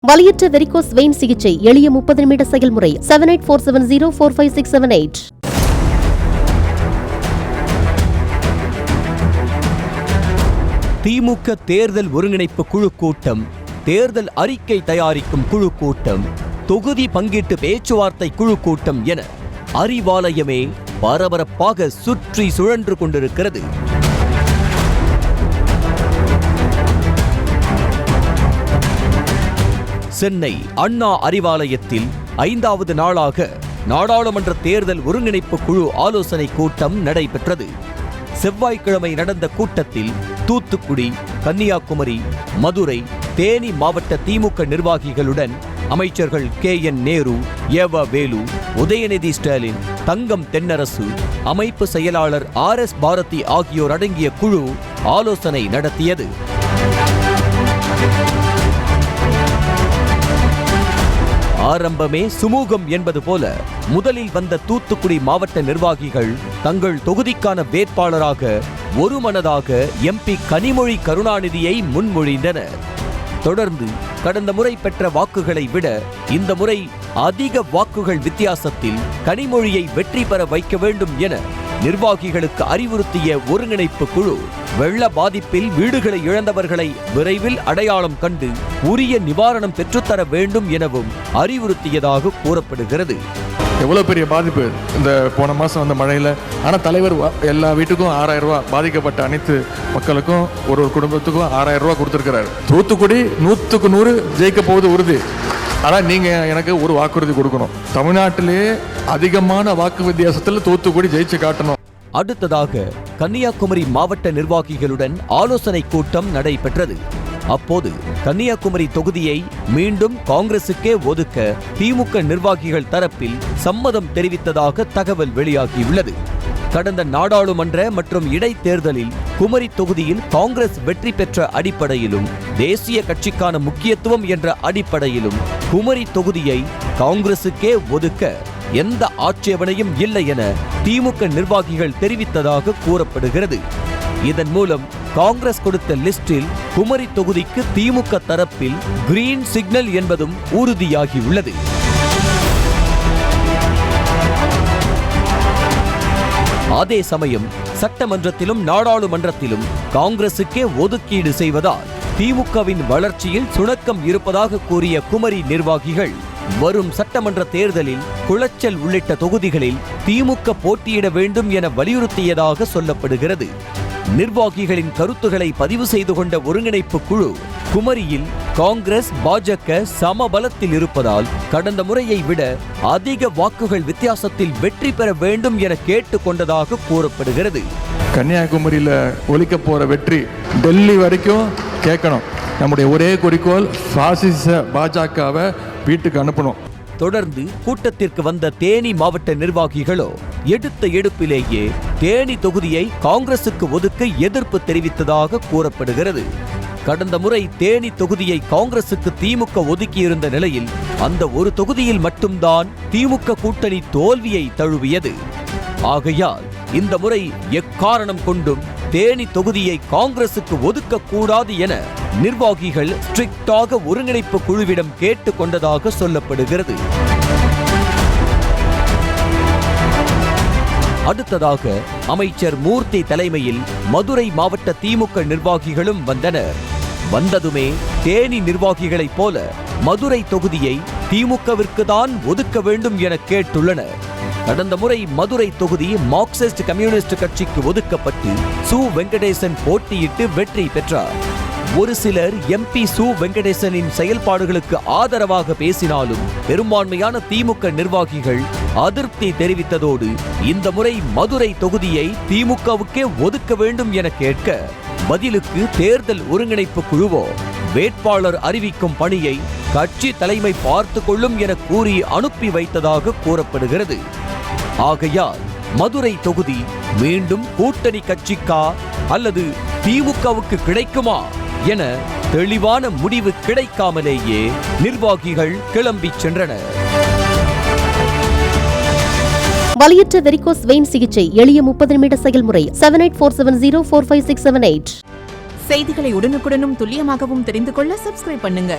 வலியற்ற varicose vein சிகிச்சை எளிய 30 நிமிட செயல்முறை 7847045678. திமுக தேர்தல் ஒருங்கிணைப்பு குழு கூட்டம், தேர்தல் அறிக்கை தயாரிக்கும் குழு கூட்டம், தொகுதி பங்கீட்டு பேச்சுவார்த்தை குழு கூட்டம் என அறிவாலயமே பரபரப்பாக சுற்றி சுழன்று கொண்டிருக்கிறது. சென்னை அண்ணா அறிவாலயத்தில் 5வது நாளாக நாடாளுமன்ற தேர்தல் ஒருங்கிணைப்பு குழு ஆலோசனை கூட்டம் நடைபெற்றது. செவ்வாய்க்கிழமை நடந்த கூட்டத்தில் தூத்துக்குடி, கன்னியாகுமரி, மதுரை, தேனி மாவட்ட திமுக நிர்வாகிகளுடன் அமைச்சர்கள் KN நேரு, ஏவா வேலு, உதயநிதி ஸ்டாலின், தங்கம் தென்னரசு, அமைப்பு செயலாளர் RS பாரதி ஆகியோர் அடங்கிய குழு ஆலோசனை நடத்தியது. ஆரம்பமே சுமூகம் என்பது போல முதலில் வந்த தூத்துக்குடி மாவட்ட நிர்வாகிகள் தங்கள் தொகுதிக்கான வேட்பாளராக ஒருமனதாக MP கனிமொழி கருணாநிதியை முன்மொழிந்தனர். தொடர்ந்து கடந்த முறை பெற்ற வாக்குகளை விட இந்த முறை அதிக வாக்குகள் வித்தியாசத்தில் கனிமொழியை வெற்றி பெற வைக்க வேண்டும் என நிர்வாகிகளுக்கு அறிவுறுத்திய ஒருங்கிணைப்பு குழு வெள்ள பாதிப்பில் வீடுகளை இழந்தவர்களை விரைவில் அடையாளம் கண்டு உரிய நிவாரணம் பெற்றுத்தர வேண்டும் எனவும் அறிவுறுத்தியதாக கூறப்படுகிறது. எவ்வளோ பெரிய பாதிப்பு இந்த போன மாதம் வந்த மழையில். ஆனால் தலைவர் எல்லா வீட்டுக்கும் 6000 ரூபா, பாதிக்கப்பட்ட அனைத்து மக்களுக்கும் ஒரு குடும்பத்துக்கும் 6000 ரூபா கொடுத்துருக்கிறாரு. தூத்துக்குடி 100க்கு 100 ஜெயிக்க போவது உறுதி. ஆனால் நீங்கள் எனக்கு ஒரு வாக்குறுதி கொடுக்கணும். தமிழ்நாட்டிலே அதிகமான வாக்கு வித்தியாசத்தில் தூத்துக்குடி ஜெயிச்சு காட்டணும். அடுத்ததாக கன்னியாகுமரி மாவட்ட நிர்வாகிகளுடன் ஆலோசனை கூட்டம் நடைபெற்றது. அப்போது கன்னியாகுமரி தொகுதியை மீண்டும் காங்கிரசுக்கே ஒதுக்க திமுக நிர்வாகிகள் தரப்பில் சம்மதம் தெரிவித்ததாக தகவல் வெளியாகியுள்ளது. கடந்த நாடாளுமன்ற மற்றும் இடைத்தேர்தலில் குமரி தொகுதியில் காங்கிரஸ் வெற்றி பெற்ற அடிப்படையிலும் தேசிய கட்சிக்கான முக்கியத்துவம் என்ற அடிப்படையிலும் குமரி தொகுதியை காங்கிரசுக்கே ஒதுக்க எந்த ஆட்சேபனையும் இல்லை என திமுக நிர்வாகிகள் தெரிவித்ததாக கூறப்படுகிறது. இதன் மூலம் காங்கிரஸ் கொடுத்த லிஸ்டில் குமரி தொகுதிக்கு திமுக தரப்பில் கிரீன் சிக்னல் என்பதும் உறுதியாகியுள்ளது. அதே சமயம் சட்டமன்றத்திலும் நாடாளுமன்றத்திலும் காங்கிரசுக்கே ஒதுக்கீடு செய்வதால் திமுகவின் வளர்ச்சியில் சுணக்கம் இருப்பதாக கூறிய குமரி நிர்வாகிகள் வரும் சட்டமன்ற தேர்தலில் குளச்சல் உள்ளிட்ட தொகுதிகளில் திமுக போட்டியிட வேண்டும் என வலியுறுத்தியதாக சொல்லப்படுகிறது. நிர்வாகிகளின் கருத்துக்களை பதிவு செய்து கொண்ட ஒருங்கிணைப்பு குழு குமரியில் காங்கிரஸ் பாஜக சமபலத்தில் இருப்பதால் கடந்த முறையை விட அதிக வாக்குகள் வித்தியாசத்தில் வெற்றி பெற வேண்டும் என கேட்டுக் கொண்டதாக கூறப்படுகிறது. கன்னியாகுமரியில் ஒலிக்க போற வெற்றி டெல்லி வரைக்கும் கேட்கணும். நம்முடைய ஒரே குறிக்கோள் பாசிச பாஜகவை வீட்டுக்கு அனுப்பணும். தொடர்ந்து கூட்டத்திற்கு வந்த தேனி மாவட்ட நிர்வாகிகளோ எடுத்த எடுப்பிலேயே தேனி தொகுதியை காங்கிரசுக்கு ஒதுக்க எதிர்ப்பு தெரிவித்ததாக கூறப்படுகிறது. கடந்த முறை தேனி தொகுதியை காங்கிரசுக்கு திமுக ஒதுக்கியிருந்த நிலையில் அந்த ஒரு தொகுதியில் மட்டும்தான் திமுக கூட்டணி தோல்வியை தழுவியது. ஆகையால் இந்த முறை எக்காரணம் கொண்டும் தேனி தொகுதியை காங்கிரசுக்கு ஒதுக்கக்கூடாது என நிர்வாகிகள் ஸ்ட்ரிக்டாக ஒருங்கிணைப்பு குழுவிடம் கேட்டுக் கொண்டதாக சொல்லப்படுகிறது. அடுத்ததாக அமைச்சர் மூர்த்தி தலைமையில் மதுரை மாவட்ட திமுக நிர்வாகிகளும் வந்தனர். வந்ததுமே தேனி நிர்வாகிகளைப் போல மதுரை தொகுதியை திமுகவிற்கு தான் ஒதுக்க வேண்டும் என கேட்டுள்ளனர். கடந்த முறை மதுரை தொகுதி மார்க்சிஸ்ட் கம்யூனிஸ்ட் கட்சிக்கு ஒதுக்கப்பட்டு சு வெங்கடேசன் போட்டியிட்டு வெற்றி பெற்றார். ஒரு சிலர் MP சு வெங்கடேசனின் செயல்பாடுகளுக்கு ஆதரவாக பேசினாலும் பெரும்பான்மையான திமுக நிர்வாகிகள் அதிருப்தி தெரிவித்ததோடு இந்த முறை மதுரை தொகுதியை திமுகவுக்கே ஒதுக்க வேண்டும் என கேட்க பதிலுக்கு தேர்தல் ஒருங்கிணைப்பு குழுவோ வேட்பாளர் அறிவிக்கும் பணியை கட்சி தலைமை பார்த்து கொள்ளும் என கூறி அனுப்பி வைத்ததாக கூறப்படுகிறது. ஆகையால் மதுரை தொகுதி மீண்டும் கூட்டணி கட்சிக்கா அல்லது திமுகவுக்கு கிடைக்குமா என தெளிவான முடிவு கிடைக்காமலேயே நிர்வாகிகள் கிளம்பிச் சென்றனர். வலியற்ற வெரிகோஸ் வெயின் சிகிச்சை எளிய 30 நிமிட செயல்முறை 7847045678. செய்திகளை உடனுக்குடனும் துல்லியமாகவும் தெரிந்து கொள்ள சப்ஸ்கிரைப் பண்ணுங்க.